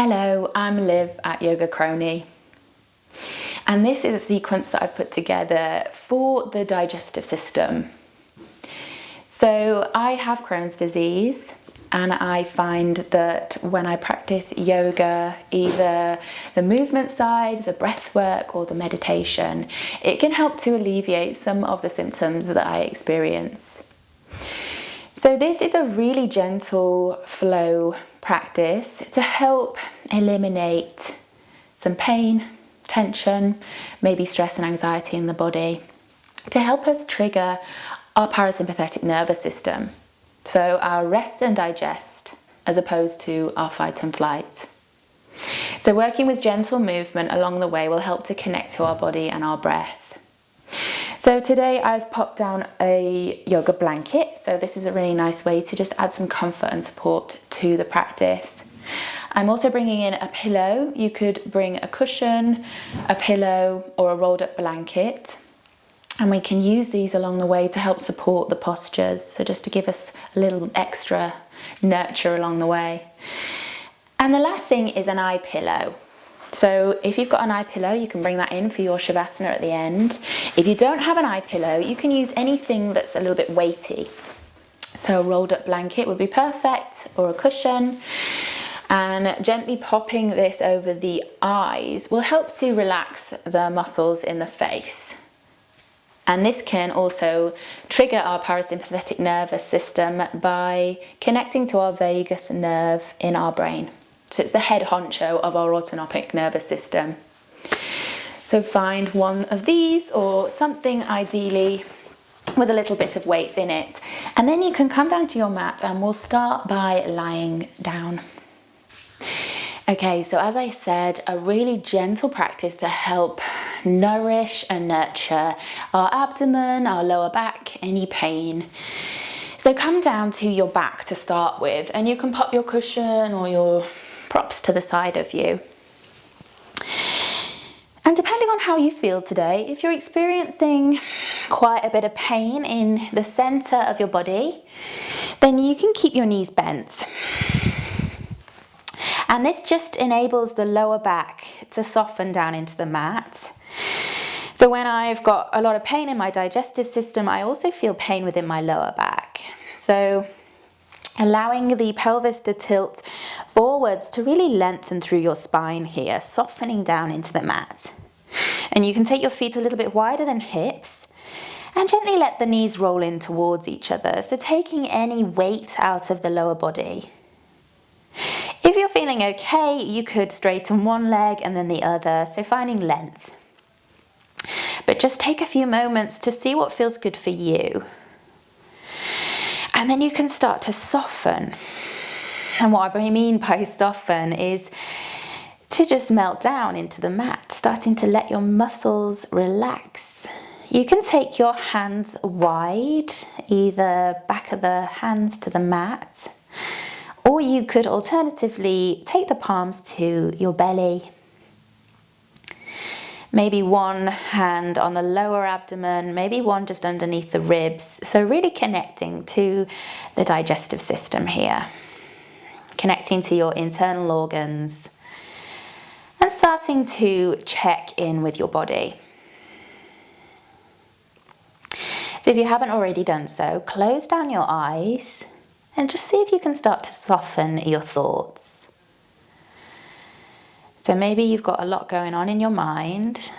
Hello, I'm Liv at Yogacrohnie, and this is a sequence that I've put together for the digestive system. So I have Crohn's disease, and I find that when I practice yoga, either the movement side, the breath work, or the meditation, it can help to alleviate some of the symptoms that I experience. So this is a really gentle flow practice to help eliminate some pain, tension, maybe stress and anxiety in the body, to help us trigger our parasympathetic nervous system. So our rest and digest, as opposed to our fight and flight. So working with gentle movement along the way will help to connect to our body and our breath. So today I've popped down a yoga blanket. So this is a really nice way to just add some comfort and support to the practice. I'm also bringing in a pillow. You could bring a cushion, a pillow, or a rolled up blanket. And we can use these along the way to help support the postures. So just to give us a little extra nurture along the way. And the last thing is an eye pillow. So if you've got an eye pillow, you can bring that in for your shavasana at the end. If you don't have an eye pillow, you can use anything that's a little bit weighty. So a rolled up blanket would be perfect, or a cushion. And gently popping this over the eyes will help to relax the muscles in the face. And this can also trigger our parasympathetic nervous system by connecting to our vagus nerve in our brain. So it's the head honcho of our autonomic nervous system. So find one of these or something ideally with a little bit of weight in it. And then you can come down to your mat and we'll start by lying down. Okay, so as I said, a really gentle practice to help nourish and nurture our abdomen, our lower back, any pain. So come down to your back to start with, and you can pop your cushion or your props to the side of you. And depending on how you feel today, if you're experiencing quite a bit of pain in the center of your body, then you can keep your knees bent. And this just enables the lower back to soften down into the mat. So when I've got a lot of pain in my digestive system, I also feel pain within my lower back. So allowing the pelvis to tilt forwards to really lengthen through your spine here, softening down into the mat. And you can take your feet a little bit wider than hips and gently let the knees roll in towards each other. So taking any weight out of the lower body. If you're feeling okay, you could straighten one leg and then the other, so finding length. But just take a few moments to see what feels good for you. And then you can start to soften. And what I mean by soften is to just melt down into the mat, starting to let your muscles relax. You can take your hands wide, either back of the hands to the mat, or you could alternatively take the palms to your belly. Maybe one hand on the lower abdomen, maybe one just underneath the ribs. So really connecting to the digestive system here. Connecting to your internal organs. And starting to check in with your body. So if you haven't already done so, close down your eyes and just see if you can start to soften your thoughts. So maybe you've got a lot going on in your mind,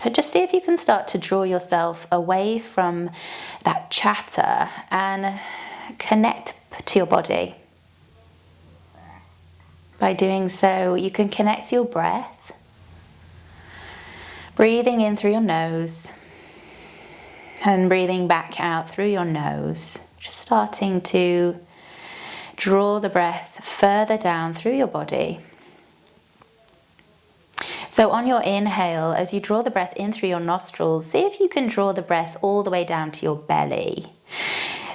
but just see if you can start to draw yourself away from that chatter and connect to your body. By doing so, you can connect to your breath, breathing in through your nose and breathing back out through your nose, just starting to draw the breath further down through your body. So on your inhale, as you draw the breath in through your nostrils, see if you can draw the breath all the way down to your belly.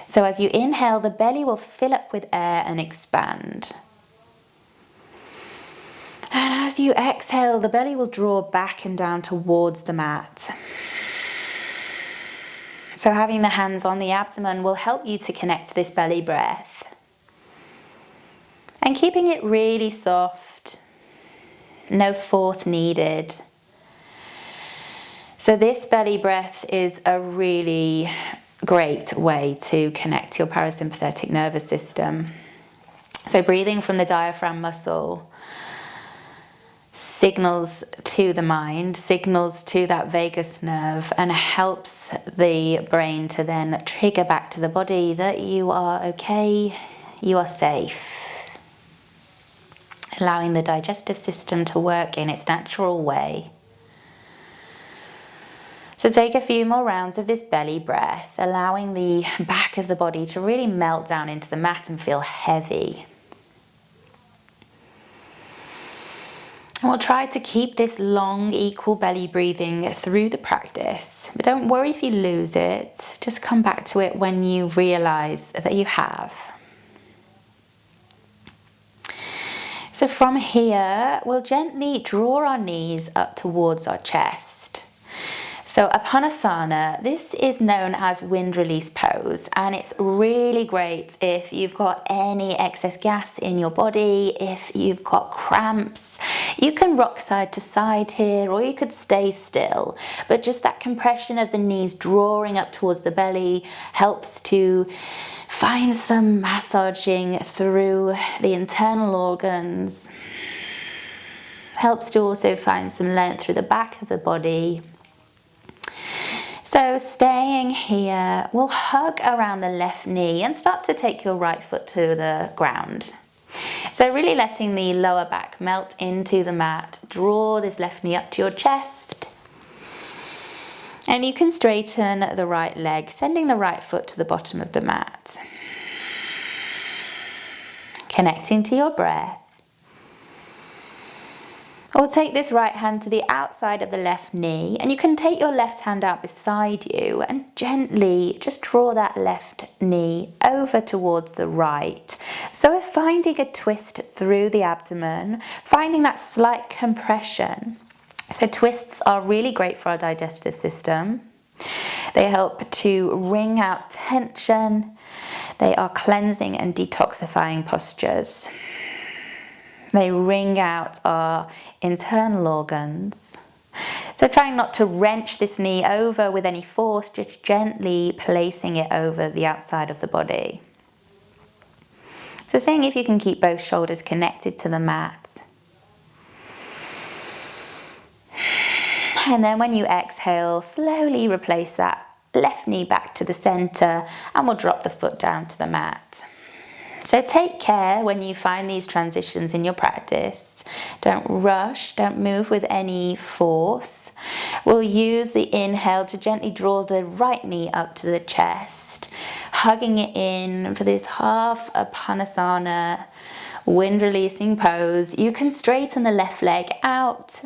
So as you inhale, the belly will fill up with air and expand. And as you exhale, the belly will draw back and down towards the mat. So having the hands on the abdomen will help you to connect to this belly breath. And keeping it really soft, no force needed. So this belly breath is a really great way to connect your parasympathetic nervous system. So breathing from the diaphragm muscle signals to the mind, signals to that vagus nerve, and helps the brain to then trigger back to the body that you are okay, you are safe. Allowing the digestive system to work in its natural way. So take a few more rounds of this belly breath, allowing the back of the body to really melt down into the mat and feel heavy. And we'll try to keep this long, equal belly breathing through the practice. But don't worry if you lose it. Just come back to it when you realize that you have. So from here, we'll gently draw our knees up towards our chest. So Apanasana, this is known as wind release pose, and it's really great if you've got any excess gas in your body, if you've got cramps. You can rock side to side here, or you could stay still, but just that compression of the knees drawing up towards the belly helps to find some massaging through the internal organs, helps to also find some length through the back of the body. So staying here, we'll hug around the left knee and start to take your right foot to the ground. So really letting the lower back melt into the mat. Draw this left knee up to your chest. And you can straighten the right leg, sending the right foot to the bottom of the mat. Connecting to your breath. Or take this right hand to the outside of the left knee, and you can take your left hand out beside you and gently just draw that left knee over towards the right. So we're finding a twist through the abdomen, finding that slight compression. So twists are really great for our digestive system. They help to wring out tension. They are cleansing and detoxifying postures. They wring out our internal organs. So trying not to wrench this knee over with any force, just gently placing it over the outside of the body. So seeing if you can keep both shoulders connected to the mat. And then when you exhale, slowly replace that left knee back to the center, and we'll drop the foot down to the mat. So take care when you find these transitions in your practice. Don't rush, don't move with any force. We'll use the inhale to gently draw the right knee up to the chest, hugging it in for this half Apanasana wind releasing pose. You can straighten the left leg out.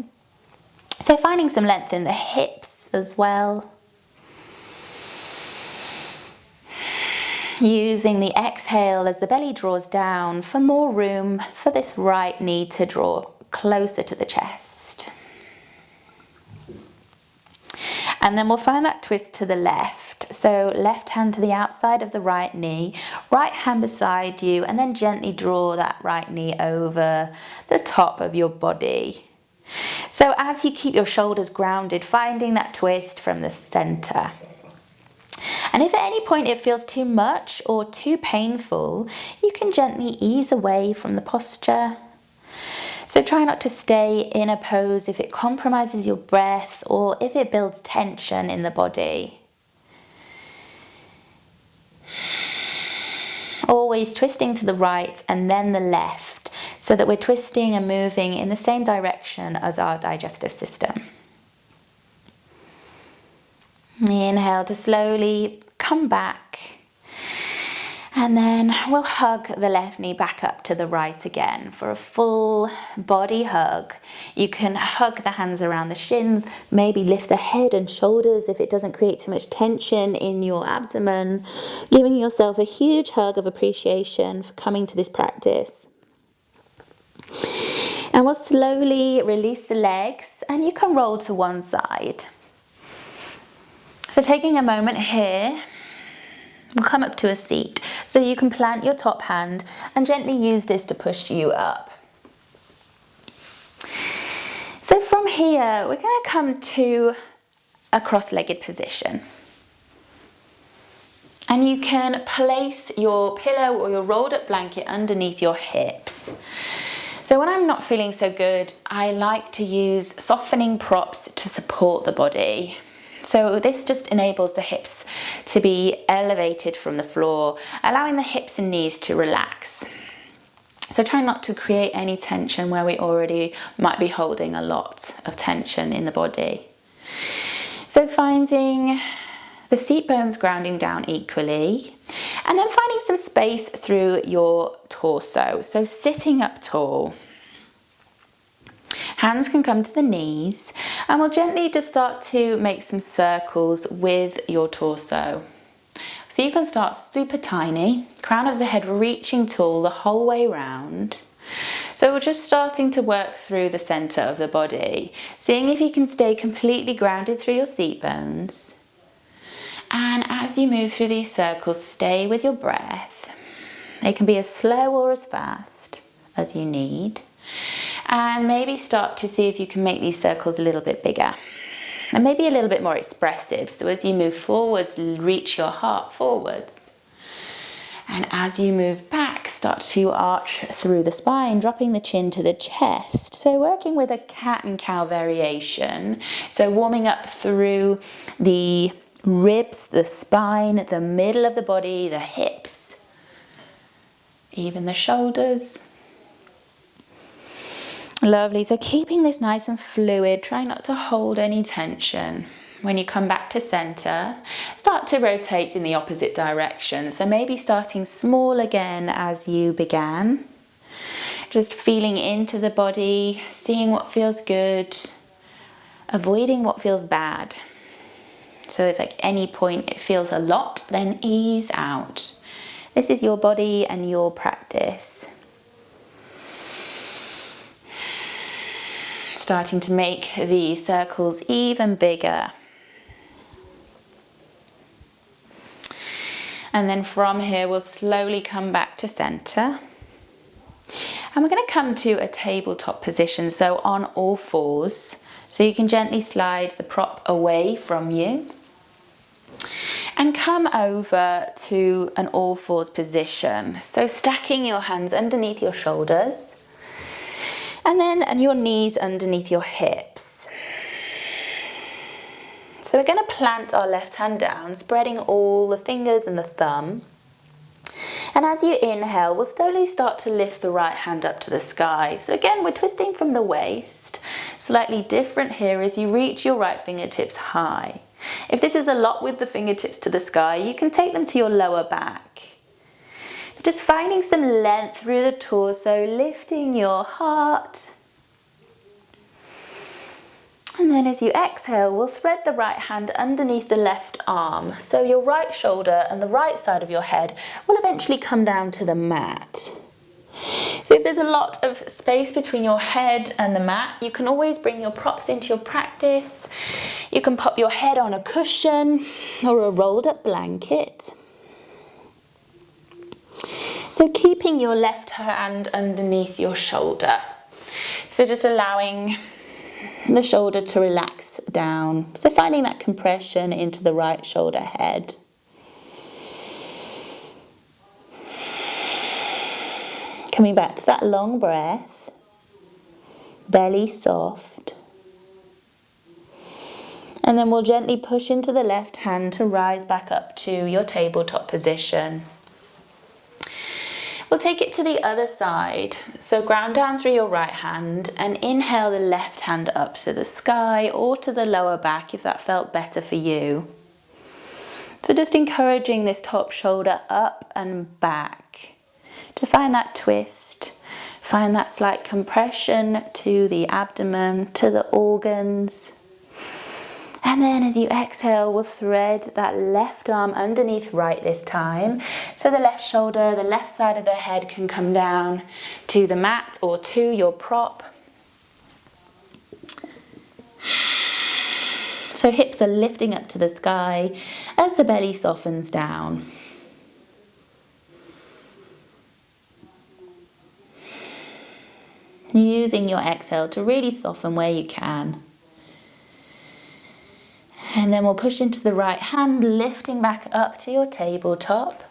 So finding some length in the hips as well. Using the exhale as the belly draws down for more room for this right knee to draw closer to the chest. And then we'll find that twist to the left. So left hand to the outside of the right knee, right hand beside you, and then gently draw that right knee over the top of your body. So as you keep your shoulders grounded, finding that twist from the center. And if at any point it feels too much or too painful, you can gently ease away from the posture. So try not to stay in a pose if it compromises your breath or if it builds tension in the body. Always twisting to the right and then the left, so that we're twisting and moving in the same direction as our digestive system. Inhale to slowly come back, and then we'll hug the left knee back up to the right again for a full body hug. You can hug the hands around the shins, maybe lift the head and shoulders if it doesn't create too much tension in your abdomen, giving yourself a huge hug of appreciation for coming to this practice. And we'll slowly release the legs, and you can roll to one side. So taking a moment here, We'll come up to a seat. So you can plant your top hand and gently use this to push you up. So from here, we're going to come to a cross-legged position. And you can place your pillow or your rolled up blanket underneath your hips. So when I'm not feeling so good, I like to use softening props to support the body. So this just enables the hips to be elevated from the floor, allowing the hips and knees to relax. So try not to create any tension where we already might be holding a lot of tension in the body. So finding the seat bones grounding down equally, and then finding some space through your torso. So sitting up tall. Hands can come to the knees, and we'll gently just start to make some circles with your torso. So you can start super tiny, crown of the head reaching tall the whole way round. So we're just starting to work through the center of the body, seeing if you can stay completely grounded through your seat bones. And as you move through these circles, stay with your breath. They can be as slow or as fast as you need. And maybe start to see if you can make these circles a little bit bigger. And maybe a little bit more expressive. So as you move forwards, reach your heart forwards. And as you move back, start to arch through the spine, dropping the chin to the chest. So working with a cat and cow variation. So warming up through the ribs, the spine, the middle of the body, the hips, even the shoulders. Lovely. So keeping this nice and fluid, try not to hold any tension. When you come back to center, start to rotate in the opposite direction. So maybe starting small again as you began. Just feeling into the body, seeing what feels good, avoiding what feels bad. So if at any point it feels a lot, then ease out. This is your body and your practice. Starting to make the circles even bigger. And then from here, we'll slowly come back to center. And we're going to come to a tabletop position, so on all fours. So you can gently slide the prop away from you. And come over to an all fours position. So stacking your hands underneath your shoulders. And your knees underneath your hips. So we're going to plant our left hand down, spreading all the fingers and the thumb. And as you inhale, we'll slowly start to lift the right hand up to the sky. So again, we're twisting from the waist. Slightly different here as you reach your right fingertips high. If this is a lot with the fingertips to the sky, you can take them to your lower back. Just finding some length through the torso, lifting your heart. And then as you exhale, we'll thread the right hand underneath the left arm. So your right shoulder and the right side of your head will eventually come down to the mat. So if there's a lot of space between your head and the mat, you can always bring your props into your practice. You can pop your head on a cushion or a rolled up blanket. So keeping your left hand underneath your shoulder. So just allowing the shoulder to relax down. So finding that compression into the right shoulder head. Coming back to that long breath. Belly soft. And then we'll gently push into the left hand to rise back up to your tabletop position. We'll take it to the other side. So ground down through your right hand and inhale the left hand up to the sky or to the lower back if that felt better for you. So just encouraging this top shoulder up and back to find that twist, find that slight compression to the abdomen, to the organs. And then as you exhale, we'll thread that left arm underneath right this time. So the left shoulder, the left side of the head can come down to the mat or to your prop. So hips are lifting up to the sky as the belly softens down. using your exhale to really soften where you can. And then we'll push into the right hand, lifting back up to your tabletop.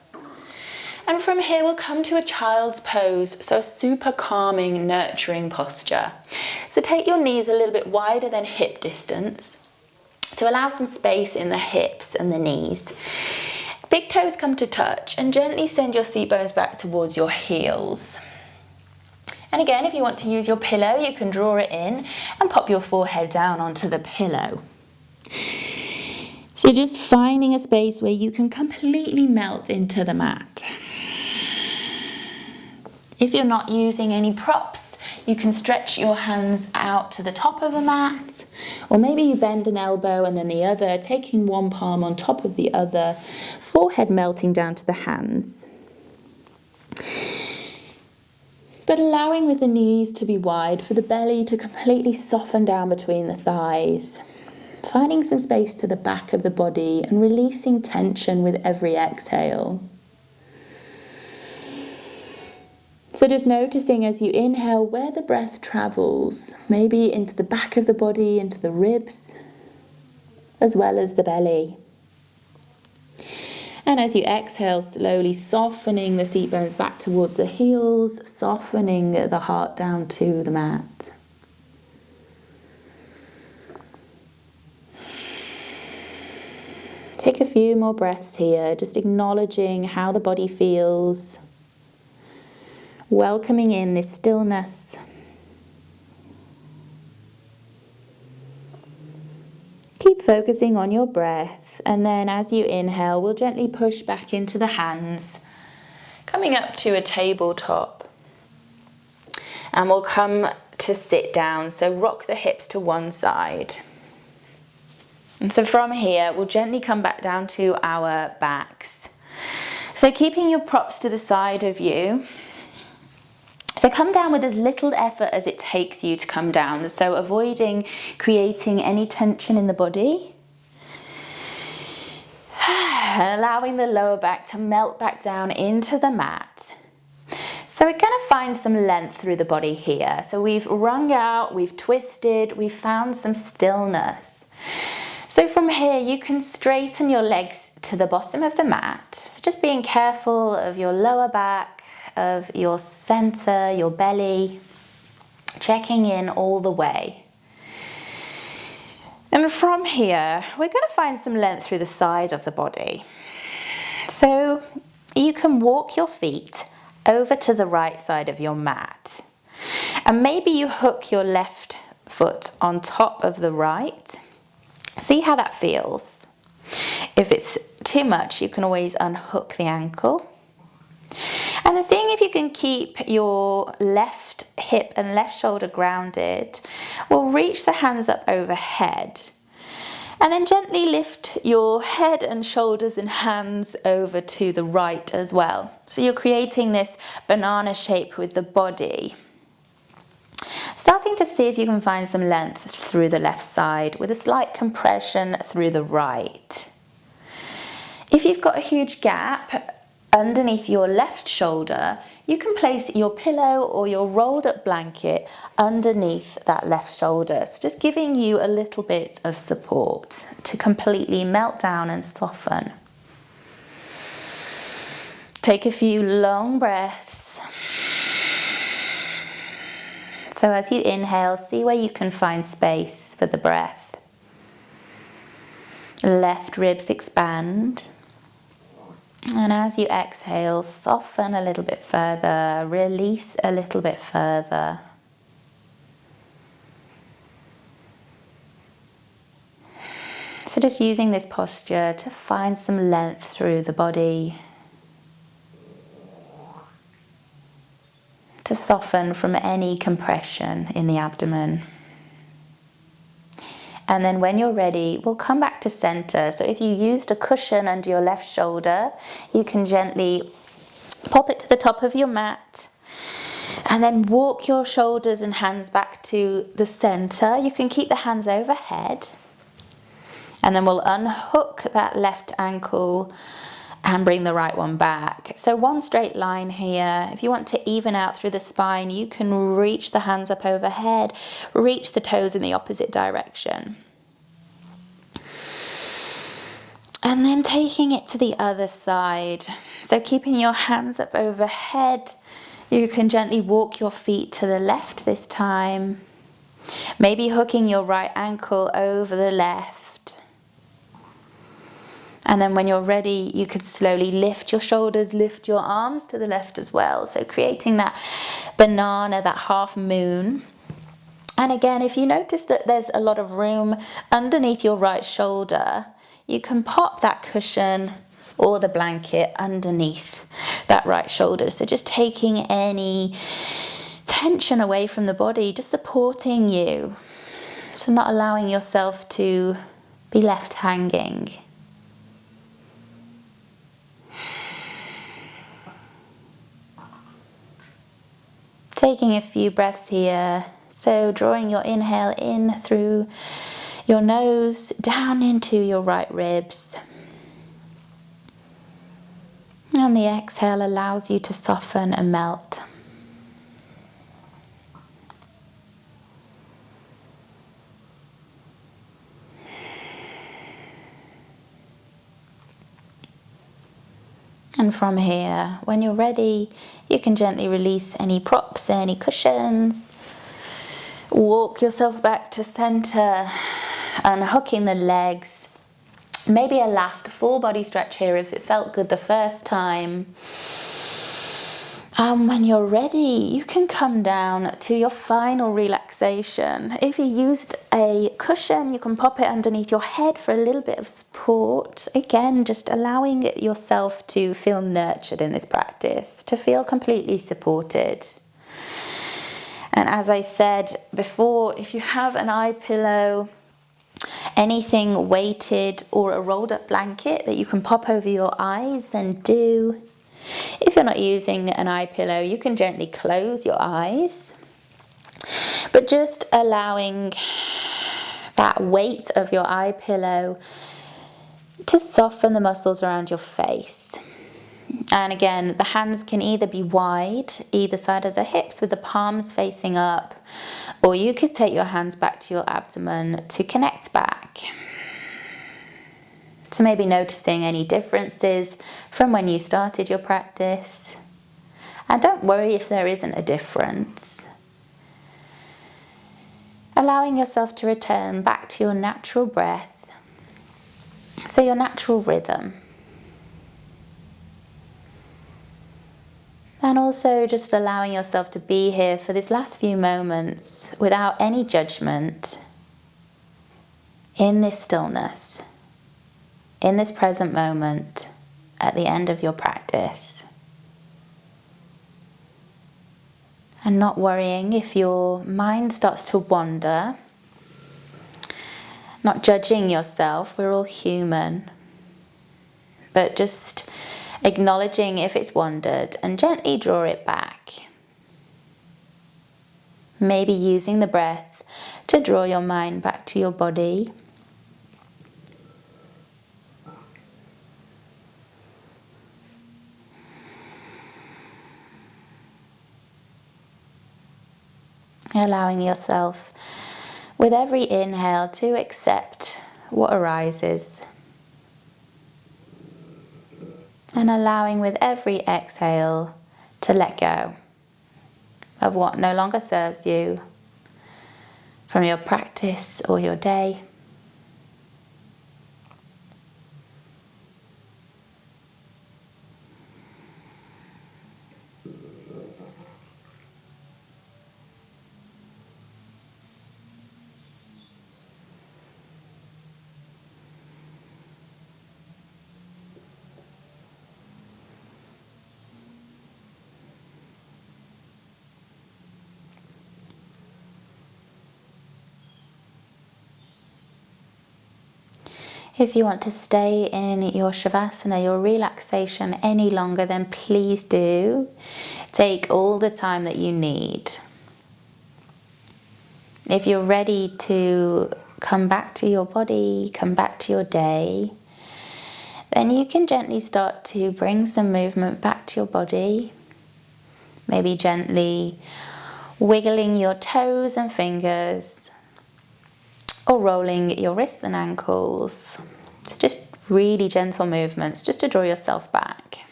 And from here we'll come to a child's pose, so a super calming, nurturing posture. So take your knees a little bit wider than hip distance, to allow some space in the hips and the knees. Big toes come to touch, and gently send your seat bones back towards your heels. And again, if you want to use your pillow, you can draw it in and pop your forehead down onto the pillow. So just finding a space where you can completely melt into the mat. If you're not using any props, you can stretch your hands out to the top of the mat, or maybe you bend an elbow and then the other, taking one palm on top of the other, forehead melting down to the hands. But allowing with the knees to be wide for the belly to completely soften down between the thighs. Finding some space to the back of the body and releasing tension with every exhale. So just noticing as you inhale where the breath travels, maybe into the back of the body, into the ribs, as well as the belly. And as you exhale, slowly softening the seat bones back towards the heels, softening the heart down to the mat. Take a few more breaths here, just acknowledging how the body feels. Welcoming in this stillness. Keep focusing on your breath, and then as you inhale, we'll gently push back into the hands, coming up to a tabletop. And we'll come to sit down, so rock the hips to one side. And so from here, we'll gently come back down to our backs. So keeping your props to the side of you. So come down with as little effort as it takes you to come down. So avoiding creating any tension in the body. Allowing the lower back to melt back down into the mat. So we're going to find some length through the body here. So we've wrung out, we've twisted, we've found some stillness. So from here you can straighten your legs to the bottom of the mat. So just being careful of your lower back, of your center, your belly, checking in all the way. And from here, we're going to find some length through the side of the body. So you can walk your feet over to the right side of your mat. And maybe you hook your left foot on top of the right. See how that feels. If it's too much, you can always unhook the ankle. And then seeing if you can keep your left hip and left shoulder grounded, we'll reach the hands up overhead. And then gently lift your head and shoulders and hands over to the right as well. So you're creating this banana shape with the body. Starting to see if you can find some length through the left side with a slight compression through the right. If you've got a huge gap underneath your left shoulder, you can place your pillow or your rolled up blanket underneath that left shoulder. So just giving you a little bit of support to completely melt down and soften. Take a few long breaths. So as you inhale, see where you can find space for the breath. Left ribs expand. And as you exhale, soften a little bit further, release a little bit further. So just using this posture to find some length through the body, to soften from any compression in the abdomen. And then when you're ready, we'll come back to center. So if you used a cushion under your left shoulder, you can gently pop it to the top of your mat. And then walk your shoulders and hands back to the center. You can keep the hands overhead. And then we'll unhook that left ankle and bring the right one back. So one straight line here. If you want to even out through the spine, you can reach the hands up overhead, reach the toes in the opposite direction. And then taking it to the other side. So keeping your hands up overhead, you can gently walk your feet to the left this time. Maybe hooking your right ankle over the left. And then when you're ready, you can slowly lift your shoulders, lift your arms to the left as well. So creating that banana, that half moon. And again, if you notice that there's a lot of room underneath your right shoulder, you can pop that cushion or the blanket underneath that right shoulder. So just taking any tension away from the body, just supporting you. So not allowing yourself to be left hanging. Taking a few breaths here. So drawing your inhale in through your nose, down into your right ribs. And the exhale allows you to soften and melt. And from here, when you're ready, you can gently release any props, any cushions. Walk yourself back to center, unhooking the legs. Maybe a last full body stretch here if it felt good the first time. And when you're ready, you can come down to your final relaxation. If you used a cushion, you can pop it underneath your head for a little bit of support. Again, just allowing yourself to feel nurtured in this practice, to feel completely supported. And as I said before, if you have an eye pillow, anything weighted or a rolled up blanket that you can pop over your eyes, then do. If you're not using an eye pillow, you can gently close your eyes, but just allowing that weight of your eye pillow to soften the muscles around your face. And again, the hands can either be wide, either side of the hips with the palms facing up, or you could take your hands back to your abdomen to connect back. So maybe noticing any differences from when you started your practice. And don't worry if there isn't a difference. Allowing yourself to return back to your natural breath, so your natural rhythm. And also just allowing yourself to be here for this last few moments without any judgment, in this stillness, in this present moment, at the end of your practice. And not worrying if your mind starts to wander, not judging yourself, we're all human, but just acknowledging if it's wandered and gently draw it back. Maybe using the breath to draw your mind back to your body. Allowing yourself with every inhale to accept what arises. And allowing with every exhale to let go of what no longer serves you from your practice or your day. If you want to stay in your Shavasana, your relaxation any longer, then please do. Take all the time that you need. If you're ready to come back to your body, come back to your day, Then you can gently start to bring some movement back to your body. Maybe gently wiggling your toes and fingers, or rolling your wrists and ankles. So just really gentle movements just to draw yourself back.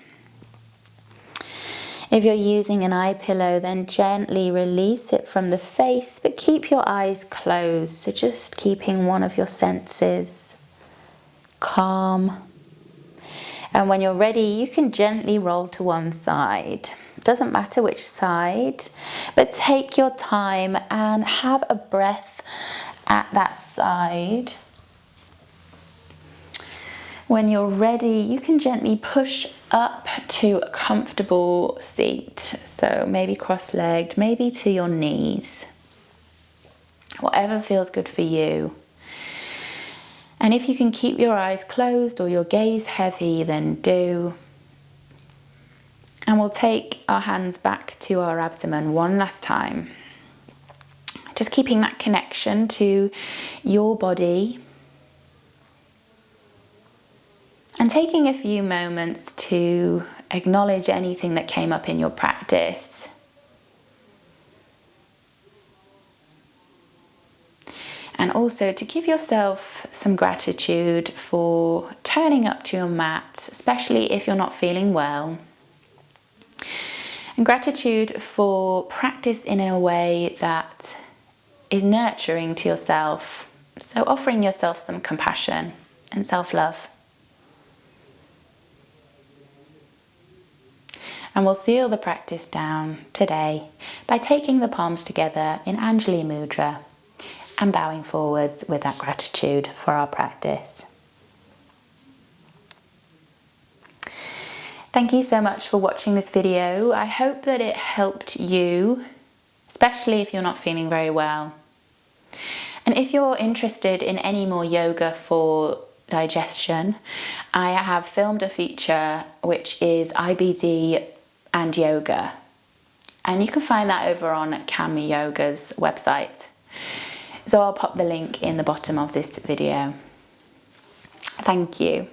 If you're using an eye pillow, then gently release it from the face, but keep your eyes closed. So just keeping one of your senses calm. And when you're ready, you can gently roll to one side. It doesn't matter which side, but take your time and have a breath at that side. When you're ready, you can gently push up to a comfortable seat. So maybe cross-legged, maybe to your knees. Whatever feels good for you. And if you can keep your eyes closed or your gaze heavy, then do. And we'll take our hands back to our abdomen one last time. Just keeping that connection to your body. And taking a few moments to acknowledge anything that came up in your practice. And also to give yourself some gratitude for turning up to your mat, especially if you're not feeling well. And gratitude for practice in a way that is nurturing to yourself. So offering yourself some compassion and self-love. And we'll seal the practice down today by taking the palms together in Anjali Mudra and bowing forwards with that gratitude for our practice. Thank you so much for watching this video. I hope that it helped you, especially if you're not feeling very well. And if you're interested in any more yoga for digestion, I have filmed a feature which is IBD and yoga, and you can find that over on Kami Yoga's website. So I'll pop the link in the bottom of this video. Thank you.